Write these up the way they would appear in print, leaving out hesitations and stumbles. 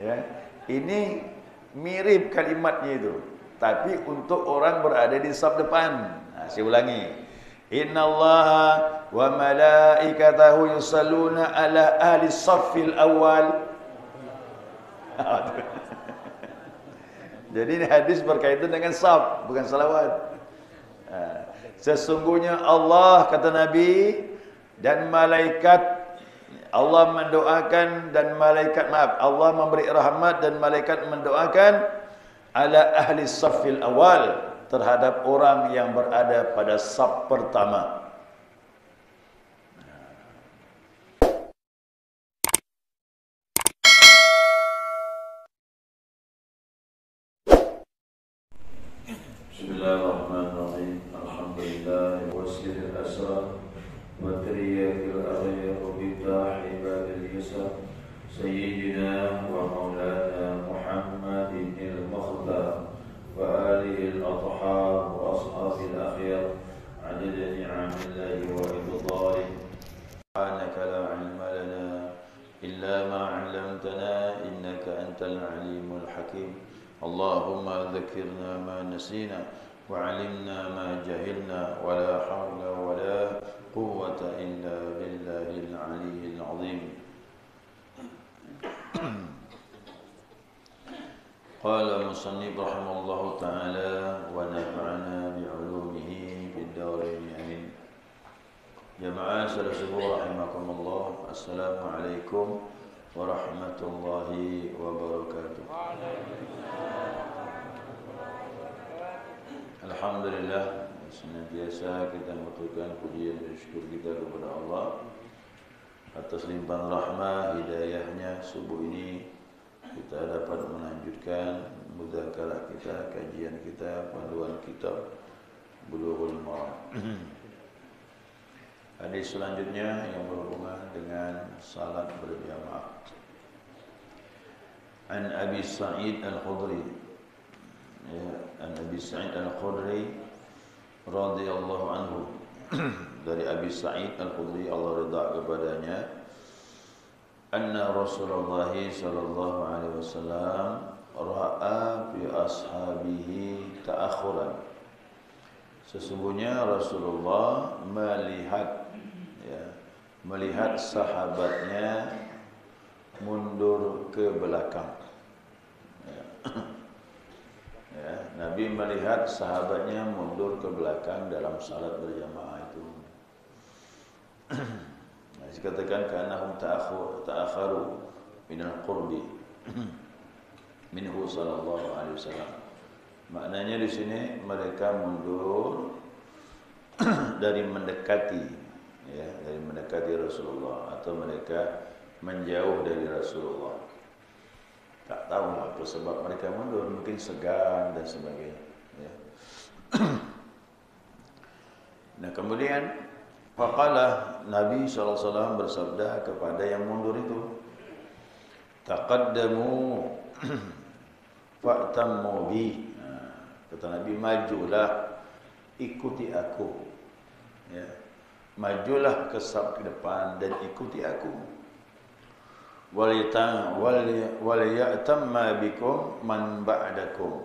Ya, ini mirip kalimatnya itu, tapi untuk orang berada di saf depan. Nah, saya ulangi. Innallaha wa malaikatahu yusalluna ala ahli saffil awal. Jadi ini hadis berkaitan dengan saf, bukan salawat. Sesungguhnya Allah, kata Nabi, dan malaikat, Allah mendoakan dan malaikat, maaf, Allah memberi rahmat dan malaikat mendoakan ala ahli saffil awal, terhadap orang yang berada pada saf pertama. Bismillahirrahmanirrahim. Alhamdulillah wasil asra wa tariyakil aghayr bidah ibadil yasar sayyidina wa maulana Muhammadin al-Mukhtar wa alihi al-athhar wa ashabil akhyar adada ni'amillahi wa ibdalih. Subhanaka la ilma lana illa ma 'allamtana innaka antal alimul hakim. Allahumma dzakirna ma nasina wa 'allimna ma jahilna wa la hawla wa la quwwata illa billahil 'aliyyil 'azim. Qala musannif rahimahullahu ta'ala wa nafa'ana bi'ulumihi fid dharain amin. Jamaah saudara rahimakumullah, assalamu alaikum warahmatullahi wabarakatuh. Alhamdulillah, senantiasa kita mengaturkan pujian dan syukur kita kepada Allah atas limpahan rahmah hidayahnya. Subuh ini kita dapat melanjutkan mudzakarah kita, kajian kita, panduan kitab Bulughul Maram. Hadis selanjutnya yang berhubungan dengan salat berjamaah. An Abi Sa'id Al-Khudri, An Abi Sa'id Al-Khudri radhiyallahu anhu, dari Abi Sa'id Al-Khudri, Allah ridha kepadanya, anna Rasulullah sallallahu alaihi wasallam ra'a fi ashabihi ta'akhuran. Sesungguhnya Rasulullah melihat sahabatnya mundur ke belakang. Nabi melihat sahabatnya mundur ke belakang dalam salat berjamaah itu. Dikatakan kanahum ta'akharu minal qurbi minhu sallallahu alaihi wasallam. Maknanya di sini mereka mundur dari mendekati, dari mendekati Rasulullah, atau mereka menjauh dari Rasulullah. Tak tahu apa sebab mereka mundur, mungkin segan dan sebagainya. Nah, kemudian faqala, Nabi SAW bersabda kepada yang mundur itu, taqaddamu fa'tammu bi. Kata Nabi, majulah, ikuti aku. Majulah ke saf ke depan dan ikuti aku. Waliyatamma bikum man ba'dakum.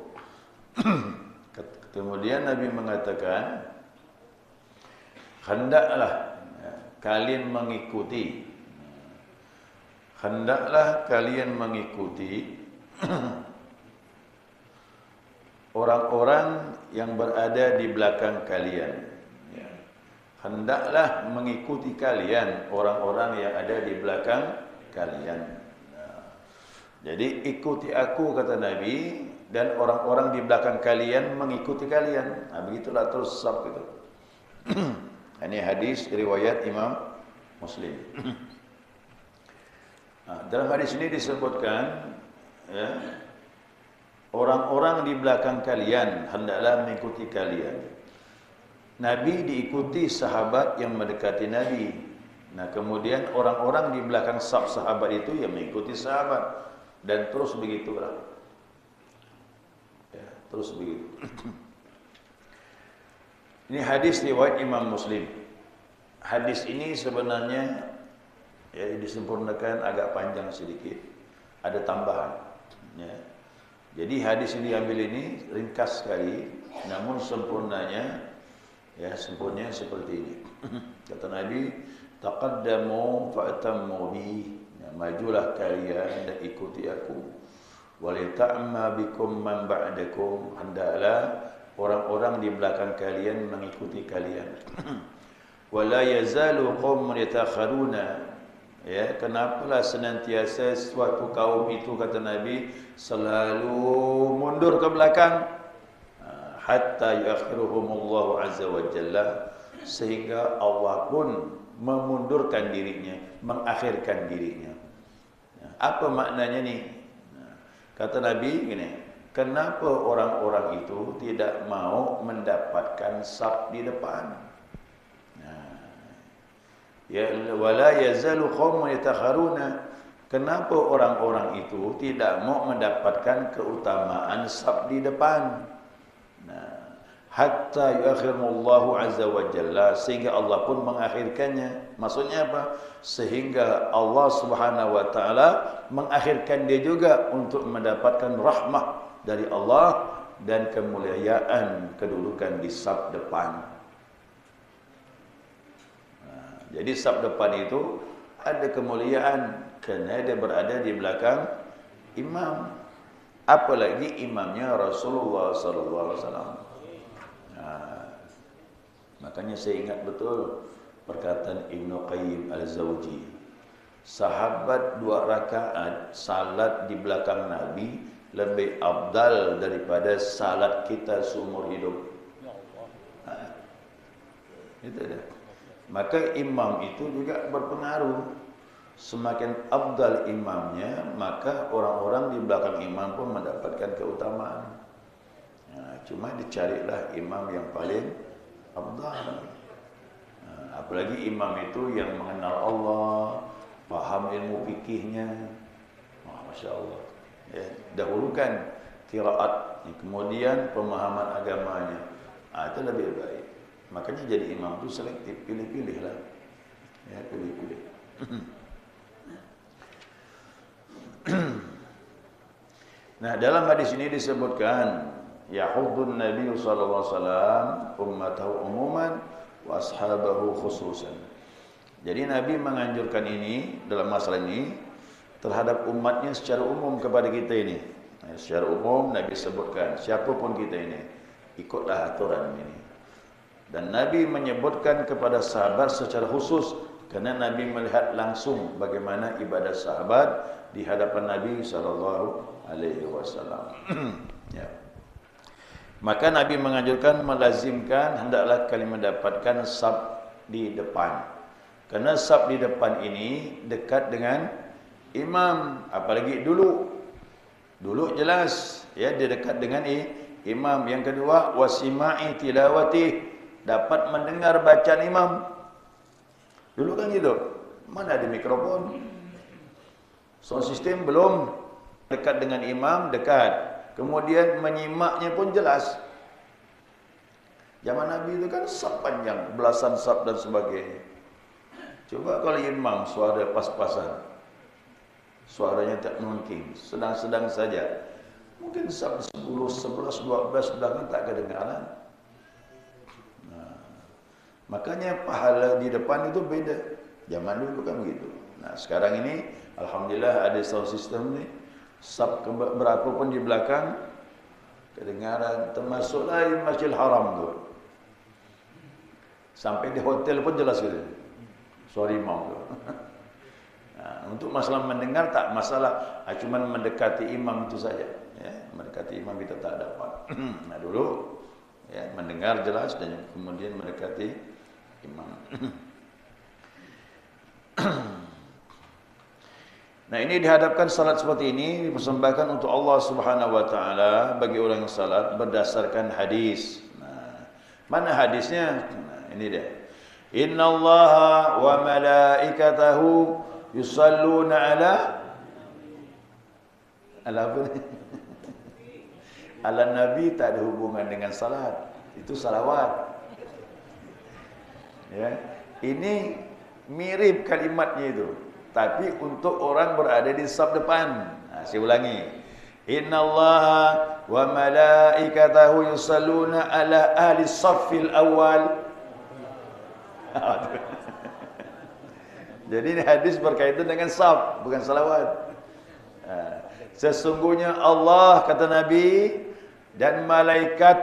Kemudian Nabi mengatakan, hendaklah kalian mengikuti, orang-orang yang berada di belakang kalian. Hendaklah mengikuti kalian orang-orang yang ada di belakang kalian. Jadi ikuti aku, kata Nabi, dan orang-orang di belakang kalian mengikuti kalian. Nah, begitulah terus saf itu. Ini hadis riwayat Imam Muslim. Dalam hadis ini disebutkan, orang-orang di belakang kalian hendaklah mengikuti kalian. Nabi diikuti sahabat yang mendekati Nabi. Nah, kemudian orang-orang di belakang saf sahabat itu yang mengikuti sahabat, dan terus begitulah. Terus begitu. Ini hadis riwayat Imam Muslim. Hadis ini sebenarnya disempurnakan agak panjang sedikit. Ada tambahan. Ya. Jadi hadis yang diambil ini ringkas sekali, namun sempurnanya seperti ini. Kata Nabi, taqaddamu fa'tammu bi. Ya, majulah kalian dan ikuti aku. Walita'ma bikum man ba'dakum. Hendaklah orang-orang di belakang kalian mengikuti kalian. Wala yazalu qaumun yatakharuna. Ya, kenapalah senantiasa suatu kaum itu, kata Nabi, selalu mundur ke belakang hatta yakhiruhumullahu azza wa jalla, sehingga Allah pun memundurkan dirinya, mengakhirkan dirinya. Apa maknanya nih? Kata Nabi gini, kenapa orang-orang itu tidak mau mendapatkan saf di depan? Ya, wala yazalu qaumun yatakharuna. Kenapa orang-orang itu tidak mau mendapatkan keutamaan saf di depan? Hatta yuakhirullahu azza wa jalla, sehingga Allah pun mengakhirkannya. Maksudnya apa? Sehingga Allah Subhanahu wa taala mengakhirkan dia juga untuk mendapatkan rahmah dari Allah dan kemuliaan kedudukan di saf depan. Jadi saf depan itu ada kemuliaan kerana dia berada di belakang imam. Apalagi imamnya Rasulullah sallallahu alaihi wasallam. Makanya saya ingat betul perkataan Ibnu Qayyim Al-Zawji. Sahabat 2 rakaat salat di belakang Nabi lebih afdal daripada salat kita seumur hidup. Itu dia. Maka imam itu juga berpengaruh. Semakin afdal imamnya, maka orang-orang di belakang imam pun mendapatkan keutamaan. Cuma dicarilah imam yang paling afdal. Apalagi imam itu yang mengenal Allah, paham ilmu fikihnya. Masya Allah. Ya, dahulukan qiraat, kemudian pemahaman agamanya. Itu lebih baik. Makanya jadi imam itu selektif, pilih-pilih lah. Ya, pilih-pilih. Nah, dalam hadis ini disebutkan yahudun Nabi sallallahu alaihi wasallam ummatahu umuman wa ashabahu khususan. Jadi Nabi menganjurkan ini dalam masalah ini terhadap umatnya secara umum kepada kita ini. Secara umum Nabi sebutkan siapapun kita ini ikutlah aturan ini. Dan Nabi menyebutkan kepada sahabat secara khusus kerana Nabi melihat langsung bagaimana ibadah sahabat di hadapan Nabi sallallahu alaihi wasallam. Ya. Maka Nabi menganjurkan melazimkan hendaklah kalian mendapatkan saf di depan. Kerana saf di depan ini dekat dengan imam, apalagi dulu. Dulu jelas ya dia dekat dengan imam. Yang kedua wasima'i tilawati, dapat mendengar bacaan imam. Dulu kan gitu. Mana ada mikrofon? Sound system belum. Dekat dengan imam, dekat. Kemudian menyimaknya pun jelas. Zaman Nabi itu kan saf panjang, belasan saf dan sebagainya. Coba kalau imam suara pas-pasan, suaranya tak mungkin, sedang-sedang saja. Mungkin saf 10, 11, 12 belakang tak kedengaran. Makanya pahala di depan itu beda. Zaman dulu kan begitu. Nah, sekarang ini alhamdulillah ada sound system ni. Saf berapa pun di belakang kedengaran, termasuklah di Masjidil Haram tu. Sampai di hotel pun jelas gitu. Suara imam tu. Nah, untuk masalah mendengar tak masalah, cuma mendekati imam itu saja. Ya, mendekati imam kita tak dapat. Nah, dulu ya mendengar jelas dan kemudian mendekati imam. Nah, ini dihadapkan salat seperti ini dipersembahkan untuk Allah Subhanahu wa taala bagi orang yang salat berdasarkan hadis. Nah, mana hadisnya? Nah, ini dia. Innallaha wa malaikatahu yusalluna ala apa ni? Ala Nabi tak ada hubungan dengan salat. Itu salawat. Ya. Ini mirip kalimatnya itu. Tapi untuk orang berada di saf depan. Saya ulangi. Innallaha wa malaikatahu yusalluna ala ahli saffil awal. Jadi ini hadis berkaitan dengan saf, bukan salawat. Sesungguhnya Allah, kata Nabi, dan malaikat,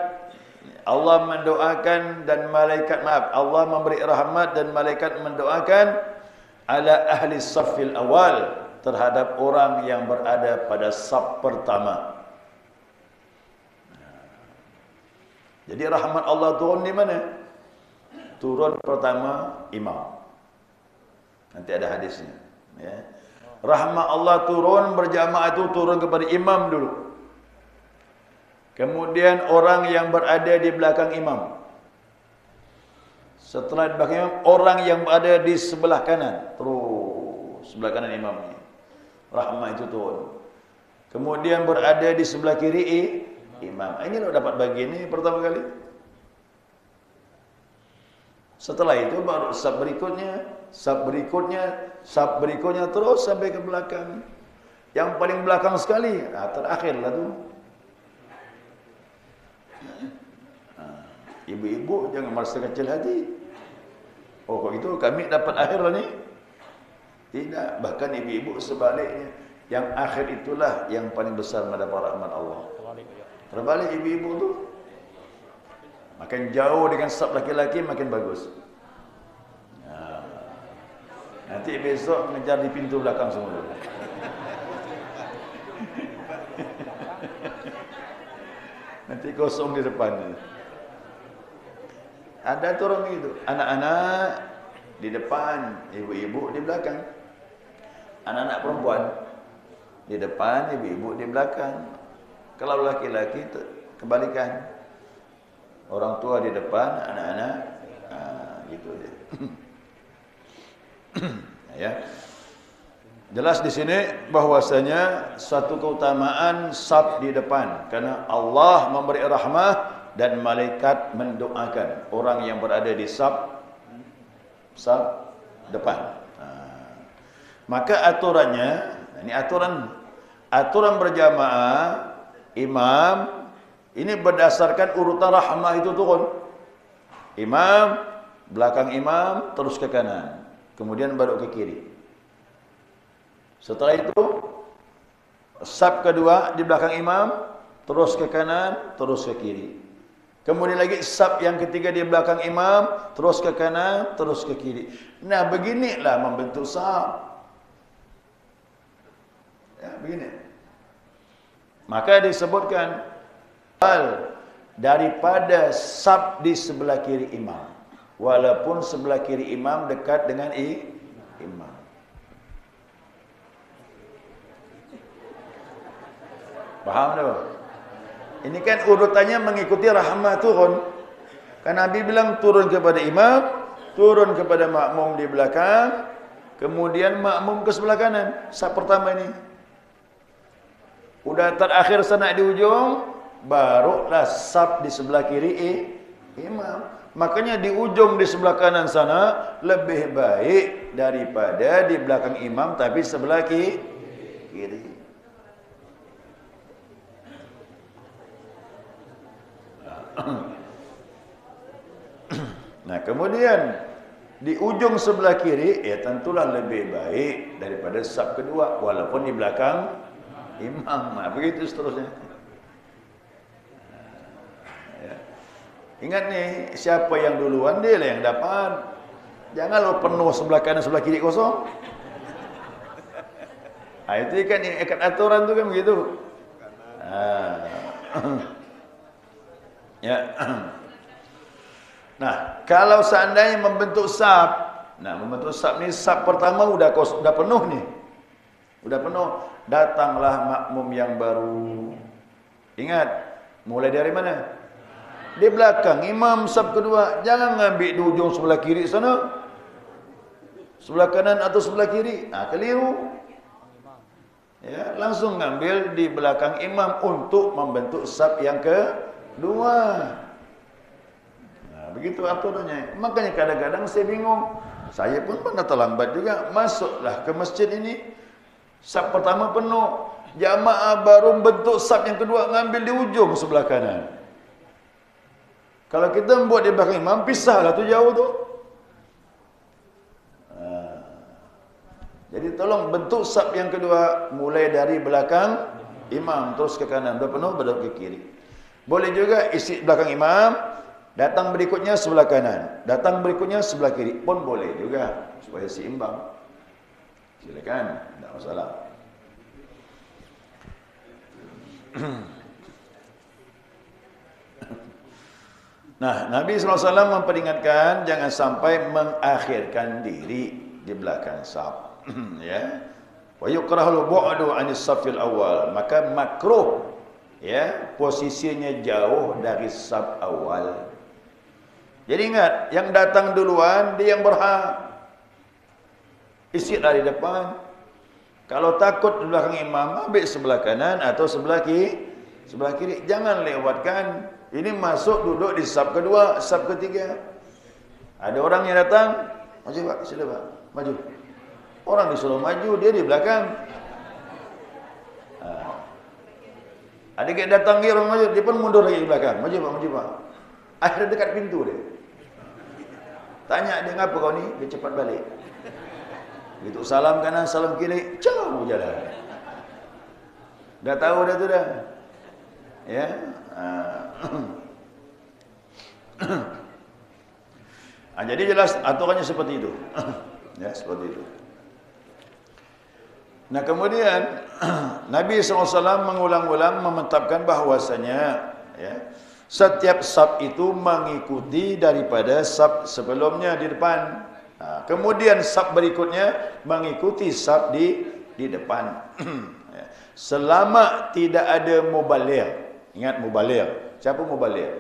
Allah mendoakan dan malaikat, maaf, Allah memberi rahmat dan malaikat mendoakan ala ahli saffil awal, terhadap orang yang berada pada saf pertama. Jadi rahmat Allah turun di mana? Turun pertama imam. Nanti ada hadisnya, ya. Rahmat Allah turun berjamaah itu turun kepada imam dulu. Kemudian orang yang berada di belakang imam. Setelah di belakang imam, orang yang berada di sebelah kanan, terus sebelah kanan imam ini, rahmat itu turun. Kemudian berada di sebelah kiri imam. Ini lo dapat bagian ini pertama kali. Setelah itu baru sab berikutnya, sab berikutnya, sab berikutnya, terus sampai ke belakang. Yang paling belakang sekali, terakhirlah tu. Ibu-ibu jangan merasa kecil hati. Oh, kok itu kami dapat akhir lah ni? Tidak, bahkan ibu-ibu sebaliknya. Yang akhir itulah yang paling besar mendapat rahmat Allah. Terbalik ibu-ibu tu. Makin jauh dengan sab laki-laki makin bagus. Nanti besok mengejar di pintu belakang semua. Nanti kosong di depan. Ada tu orang itu, anak-anak di depan, ibu-ibu di belakang. Anak-anak perempuan di depan, ibu-ibu di belakang. Kalau laki-laki kebalikan. Orang tua di depan, anak-anak gitu dia. Ya. Jelas di sini bahwasanya satu keutamaan saf di depan, karena Allah memberi rahmah dan malaikat mendoakan orang yang berada di saf depan. Maka aturannya, ini aturan berjamaah imam ini berdasarkan urutan rahmah itu turun. Imam, belakang imam, terus ke kanan. Kemudian baru ke kiri. Setelah itu, saf kedua di belakang imam, terus ke kanan, terus ke kiri. Kemudian lagi saf yang ketiga di belakang imam, terus ke kanan, terus ke kiri. Nah, beginilah membentuk saf. Ya, begini. Maka disebutkan daripada saf di sebelah kiri imam, walaupun sebelah kiri imam dekat dengan imam. Paham tak? Ini kan urutannya mengikuti rahmah turun. Kan Nabi bilang turun kepada imam, turun kepada makmum di belakang, kemudian makmum ke sebelah kanan. Saf pertama ini. Udah terakhir sana di ujung, barulah saf di sebelah kiri imam. Makanya di ujung di sebelah kanan sana lebih baik daripada di belakang imam tapi sebelah kiri. Nah, kemudian di ujung sebelah kiri ya tentulah lebih baik daripada saf kedua walaupun di belakang imam. Nah, begitu seterusnya. Ya. Ingat nih, siapa yang duluan dia lah yang dapat. Jangan lo penuh sebelah kanan sebelah kiri kosong. Nah, itu kan ikat aturan tu kan begitu. Ya. Nah, kalau seandainya membentuk saf, membentuk saf ni saf pertama udah penuh nih. Udah penuh, datanglah makmum yang baru. Ingat, mulai dari mana? Di belakang imam saf kedua, jangan ngambil di ujung sebelah kiri sana. Sebelah kanan atau sebelah kiri. Keliru. Ya, langsung ngambil di belakang imam untuk membentuk saf yang kedua. Begitu aturannya. Makanya kadang-kadang saya bingung. Saya pun pernah terlambat juga. Masuklah ke masjid ini. Saf pertama penuh. Jamaah baru bentuk saf yang kedua, ngambil di ujung sebelah kanan. Kalau kita membuat di belakang imam, pisahlah tu jauh tu. Jadi tolong bentuk saf yang kedua mulai dari belakang imam terus ke kanan, dah penuh baru ke kiri. Boleh juga isi belakang imam, datang berikutnya sebelah kanan, datang berikutnya sebelah kiri pun boleh juga supaya seimbang. Silakan, tidak masalah. Nah, Nabi SAW memperingatkan jangan sampai mengakhirkan diri di belakang saf. Ya. Wa yukrahul bu'du 'anis safil awal. Maka makruh ya, posisinya jauh dari saf awal. Jadi ingat, yang datang duluan dia yang berhak. Isi dari depan. Kalau takut di belakang imam, ambil sebelah kanan atau sebelah kiri. Jangan lewatkan. Ini masuk duduk di saf kedua, saf ketiga. Ada orang yang datang, maju Pak, sila Pak, maju. Orang disuruh maju, dia di belakang. Ada yang datang dia orang maju, dia pun mundur lagi di belakang. Maju Pak. Akhirnya dekat pintu dia. Tanya dia, ngapa kau ni? Dia cepat balik. Begitu salam kanan, salam kiri, jauh jalan. Dah tahu dah tu dah. Ya. Jadi jelas aturannya seperti itu. Ya, seperti itu. Nah, kemudian Nabi SAW mengulang-ulang mementapkan bahwasanya ya, setiap saf itu mengikuti daripada saf sebelumnya di depan. Kemudian saf berikutnya mengikuti saf di depan. Ya. Selama tidak ada mubaligh. Ingat mubaligh. Siapa mubaligh?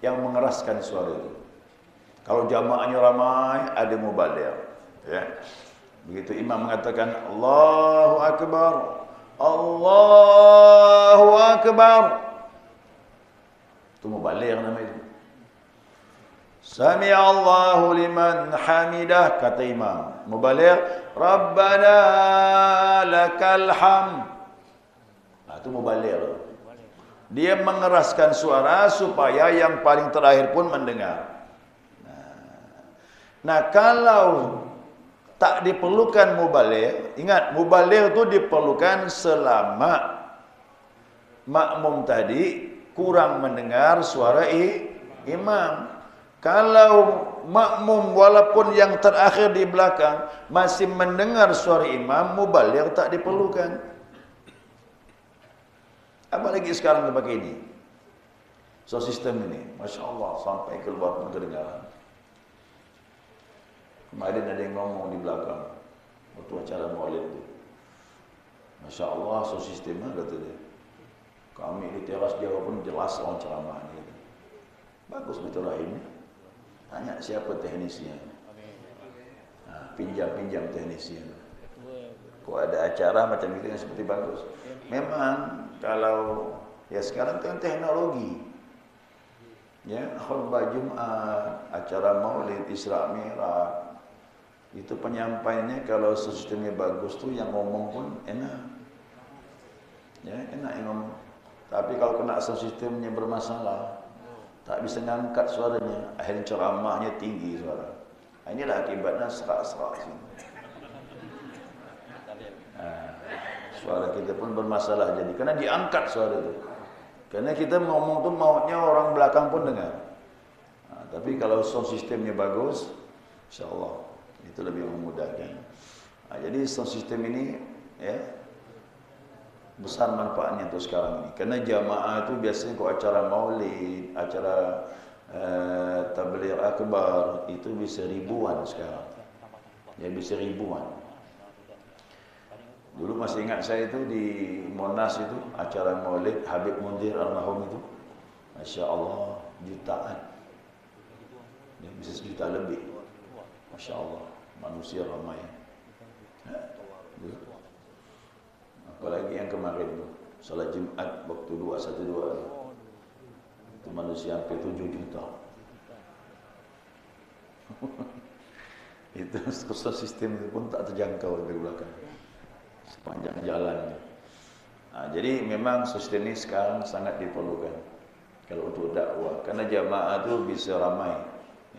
Yang mengeraskan suara itu. Kalau jamaahnya ramai, ada mubaligh. Ya. Begitu imam mengatakan Allahu Akbar, Allahu Akbar, itu mubaligh nama itu. Sami Allahu liman hamidah, kata imam. Mubaligh, Rabbana lakal hamd. Itu mubaligh. Dia mengeraskan suara supaya yang paling terakhir pun mendengar. Nah, kalau tak diperlukan mubaligh, ingat mubaligh itu diperlukan selama makmum tadi kurang mendengar suara imam. Kalau makmum walaupun yang terakhir di belakang masih mendengar suara imam, mubaligh tak diperlukan. Apalagi sekarang pakai ini. So sistem ini, Masya Allah, sampai keluar pun kedengaran. Kemarin ada yang ngomong di belakang waktu acara maulid itu. Masya Allah, so sistemnya kata dia. Kami di teras Jawa pun jelas orang ceramah ini. Bagus betul lah ini. Tanya siapa teknisnya. Pinjam teknisnya. Kok ada acara macam itu yang seperti bagus. Memang kalau ya sekarang kan teknologi. Ya, khutbah Jumat, acara Maulid, Isra Mi'raj. Itu penyampaiannya kalau sistemnya bagus tuh yang ngomong pun enak. Ya, enak yang ngomong. Tapi kalau kena sistemnya bermasalah, tak bisa ngangkat suaranya, akhirnya ceramahnya tinggi suara. Inilah akibatnya serak-serak sini. Suara kita pun bermasalah jadi karena diangkat suara itu. Karena kita ngomong tuh maunya orang belakang pun dengar. Tapi kalau sound sistemnya bagus, insyaallah itu lebih memudahkan. Jadi sound sistem ini ya besar manfaatnya untuk sekarang ini. Karena jamaah itu biasanya kalau acara maulid, acara tabligh akbar itu bisa ribuan sekarang. Ya bisa ribuan. Dulu masih ingat saya itu di Monas itu acara Maulid Habib Mundir almarhum itu, Masya Allah jutaan, ya, bisa 1 juta lebih, Masya Allah manusia ramai. Apalagi yang kemarin itu salat Jumat waktu 212 itu manusia hampir 7 juta. Itu sistem itu pun tak terjangkau dari belakang. Sepanjang jalan. Jadi memang sistem ini sekarang sangat diperlukan kalau untuk dakwah, karena jamaah tu bisa ramai.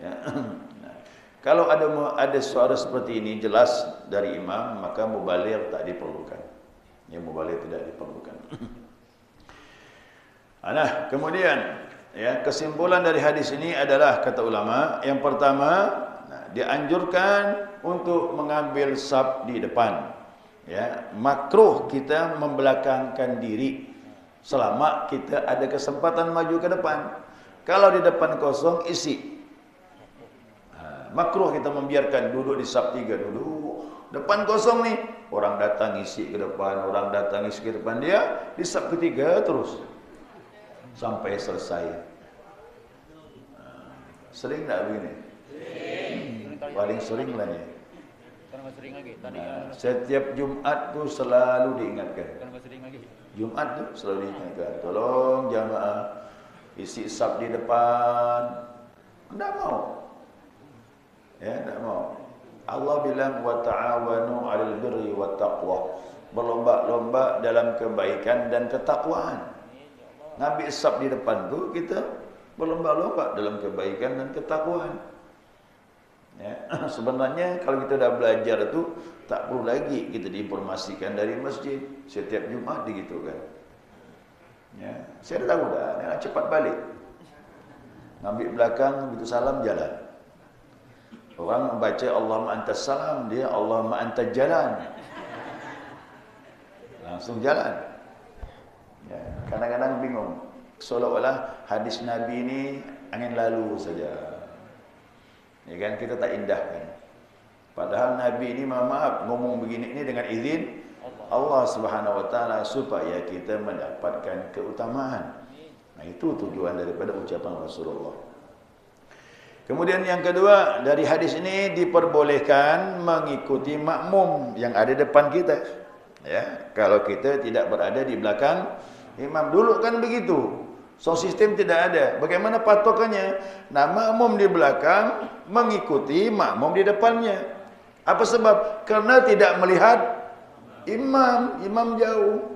Ya. Nah, kalau ada suara seperti ini jelas dari imam, maka mubaligh tak diperlukan. Ya, mubaligh tidak diperlukan. Nah, kemudian ya, kesimpulan dari hadis ini adalah kata ulama, yang pertama, dianjurkan untuk mengambil saf di depan. Ya, makruh kita membelakangkan diri selama kita ada kesempatan maju ke depan. Kalau di depan kosong, isi. Makruh kita membiarkan duduk di saf 3 dulu. Depan kosong nih, orang datang isi ke depan, orang datang isi ke depan, dia di saf ketiga terus sampai selesai. Sering tak begini? Paling sering lah ni. Setiap Jumat tu selalu diingatkan. Jumat tu selalu diingatkan. Tolong jamaah isi saf di depan. Tak mau. Ya, tak mau. Allah bilang wa ta'awanu 'alal birri wat taqwa. Berlomba-lomba dalam kebaikan dan ketakwaan. Nabi saf di depan tu kita berlomba-lomba dalam kebaikan dan ketakwaan. Ya, sebenarnya kalau kita dah belajar tu tak perlu lagi kita diinformasikan dari masjid setiap Jumat digitukan. Ya, saya dah tahu dah, nak cepat balik. Ngambil belakang begitu salam jalan. Orang membaca Allahumma antas salam, dia Allahumma antas jalan. Langsung jalan. Ya, kadang-kadang bingung. Seolah-olah hadis Nabi ini angin lalu saja. Ya kan, kita tak indahkan. Padahal Nabi ini maaf ngomong begini ini dengan izin Allah Subhanahu wa taala supaya kita mendapatkan keutamaan. Nah, itu tujuan daripada ucapan Rasulullah. Kemudian yang kedua, dari hadis ini diperbolehkan mengikuti makmum yang ada depan kita. Ya, kalau kita tidak berada di belakang imam. Dulu kan begitu. Sound system tidak ada. Bagaimana patokannya? Nah, makmum di belakang mengikuti makmum di depannya. Apa sebab? Karena tidak melihat imam jauh.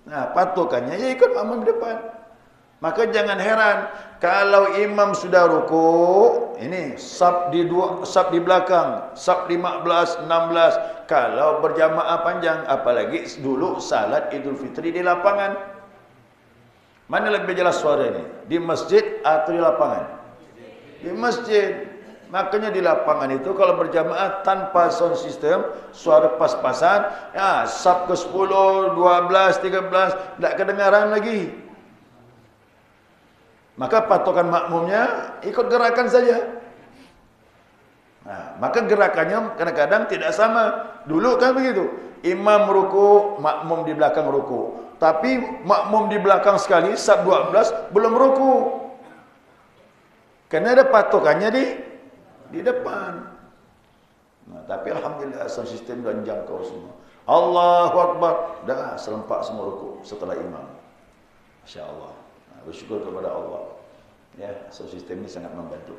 Nah, patokannya ya ikut makmum di depan. Maka jangan heran kalau imam sudah ruku, ini saf di belakang, saf 15, 16. Kalau berjamaah panjang, apalagi dulu salat Idul Fitri di lapangan. Mana lebih jelas suara ini? Di masjid atau di lapangan? Di masjid. Makanya di lapangan itu kalau berjamaah tanpa sound system, suara pas-pasan, ya, saf ke-10, 12, 13, tak kedengaran lagi. Maka patokan makmumnya ikut gerakan saja. Nah, maka gerakannya kadang-kadang tidak sama. Dulu kan begitu. Imam ruku, makmum di belakang ruku. Tapi makmum di belakang sekali, saf 12, belum ruku. Karena ada patokannya di depan. Nah, tapi alhamdulillah sound system dan jangkau semua. Allahu Akbar, dah serempak semua ruku setelah imam. Masya Allah. Nah, bersyukur kepada Allah. Ya, sound system ini sangat membantu.